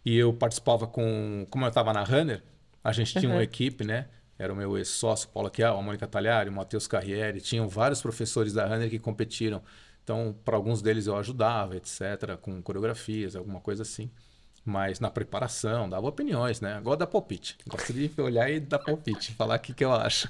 E eu participava como eu estava na Runner, a gente tinha uma Aham. equipe, né? Era o meu ex-sócio, Paulo Aquial, a Mônica Talhari, o Matheus Carriere, tinham vários professores da Runner que competiram. Então, para alguns deles eu ajudava, etc., com coreografias, alguma coisa assim. Mas na preparação, dava opiniões, né? Agora dá palpite. Gosto de olhar e dar palpite, falar o que eu acho.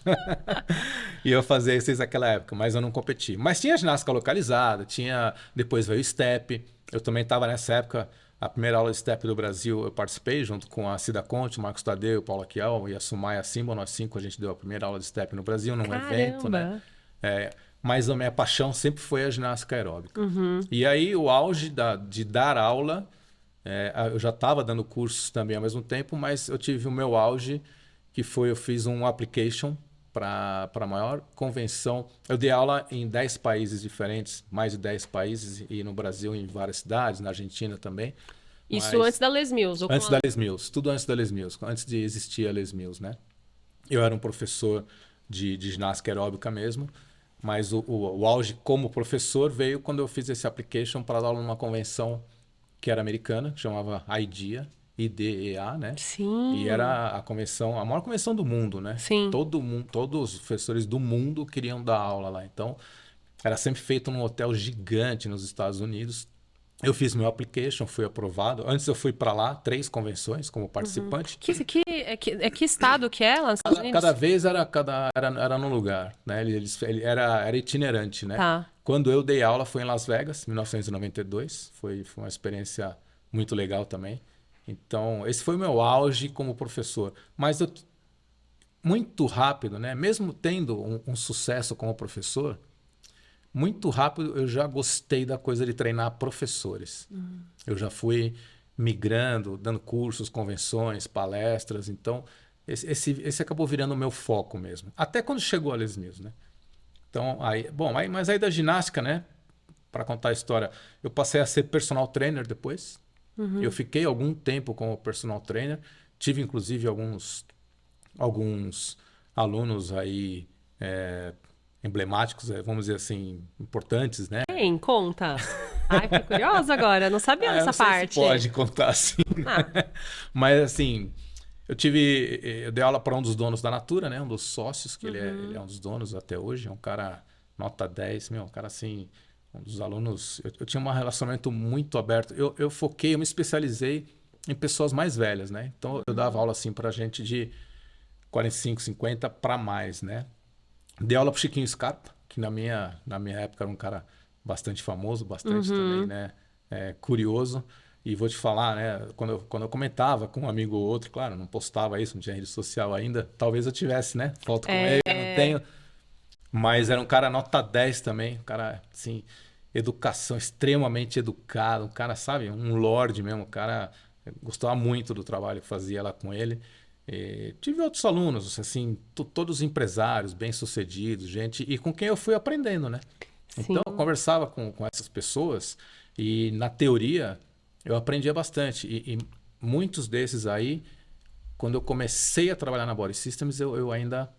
E eu fazia isso naquela época, mas eu não competi. Mas tinha ginástica localizada, tinha. Depois veio o step. Eu também estava nessa época. A primeira aula de step do Brasil eu participei junto com a Cida Conte, o Marcos Tadeu, o Paulo Aquial e a Sumaya Simba. Nós cinco a gente deu a primeira aula de step no Brasil, num evento, né? Caramba! É, mas a minha paixão sempre foi a ginástica aeróbica. Uhum. E aí o auge de dar aula, eu já estava dando cursos também ao mesmo tempo, mas eu tive o meu auge, que foi eu fiz um application para a maior convenção. Eu dei aula em 10 países diferentes, mais de 10 países, e no Brasil em várias cidades, na Argentina também. Isso antes Mas da Les Mills, ou com antes a da Les Les Mills? Mills, tudo antes da Les Mills, antes de existir a Les Mills, né? Eu era um professor de ginástica aeróbica mesmo, mas o auge como professor veio quando eu fiz esse application para dar aula numa convenção que era americana, que chamava IDEA, IDEA, né? E Sim, era a convenção, a maior convenção do mundo, né? sim. Todo mundo, todos os professores do mundo queriam dar aula lá. Então, era sempre feito num hotel gigante nos Estados Unidos. Eu fiz meu application, fui aprovado. Antes eu fui para lá, 3 convenções como Uhum. participante. Que estado que é lá nos Estados Cada Unidos? vez era num lugar, né? Ele era itinerante, né? Tá. Quando eu dei aula foi em Las Vegas, 1992. Foi uma experiência muito legal também. Então, esse foi o meu auge como professor. Mas muito rápido, né? Mesmo tendo um sucesso como professor, muito rápido eu já gostei da coisa de treinar professores. Eu já fui migrando, dando cursos, convenções, palestras. Então, esse acabou virando o meu foco mesmo. Até quando chegou a Les Mills, né? Então, mas aí da ginástica, né? Para contar a história, eu passei a ser personal trainer depois. Eu Uhum. fiquei algum tempo como personal trainer. Tive, inclusive, alguns alunos aí emblemáticos, vamos dizer assim, importantes, né? Quem? Conta. Ai, fiquei curiosa agora. Não sabia Eu não dessa sei se parte. pode contar assim, Ah, né? Mas assim, eu dei aula para um dos donos da Natura, né? Um dos sócios, que ele é uhum. um dos donos até hoje, é um cara nota 10, meu, um cara assim, um dos alunos. Eu tinha um relacionamento muito aberto. Eu foquei, eu me especializei em pessoas mais velhas, né? Então eu dava aula assim para gente de 45, 50 para mais, né? Dei aula pro Chiquinho Scarpa, que na minha época era um cara bastante famoso, bastante também, Uhum. né? Curioso. E vou te falar, né? Quando eu comentava com um amigo ou outro, claro, não postava isso, não tinha rede social ainda. Talvez eu tivesse, né? Foto com ele, eu não É, tenho. Mas era um cara nota 10 também. Um cara, assim, educação, extremamente educado. Um cara, sabe? Um lorde mesmo. Um cara, eu gostava muito do trabalho que fazia lá com ele. E tive outros alunos, assim, todos empresários, bem-sucedidos, gente, e com quem eu fui aprendendo, né? Então, eu sim. conversava com essas pessoas e, na teoria, eu aprendia bastante. E muitos desses aí, quando eu comecei a trabalhar na Body Systems, eu ainda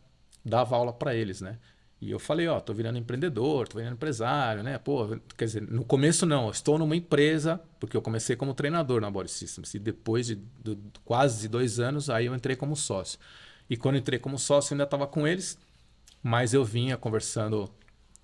dava aula para eles, né? E eu falei, ó, tô virando empreendedor, tô virando empresário, né? Pô, quer dizer, no começo não, eu estou numa empresa, porque eu comecei como treinador na Body Systems, e depois de quase 2 anos, aí eu entrei como sócio. E quando eu entrei como sócio, eu ainda estava com eles, mas eu vinha conversando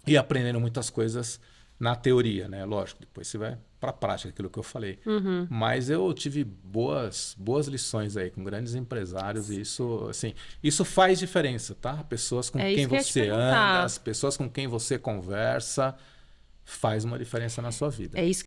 e aprendendo muitas coisas na teoria, né? Lógico, depois você vai para a prática, aquilo que eu falei. Uhum. Mas eu tive boas lições aí com grandes empresários e isso, assim, isso faz diferença, tá? Pessoas com É quem isso que eu ia te você anda, perguntar. as pessoas com quem você conversa, faz uma diferença na sua vida. É isso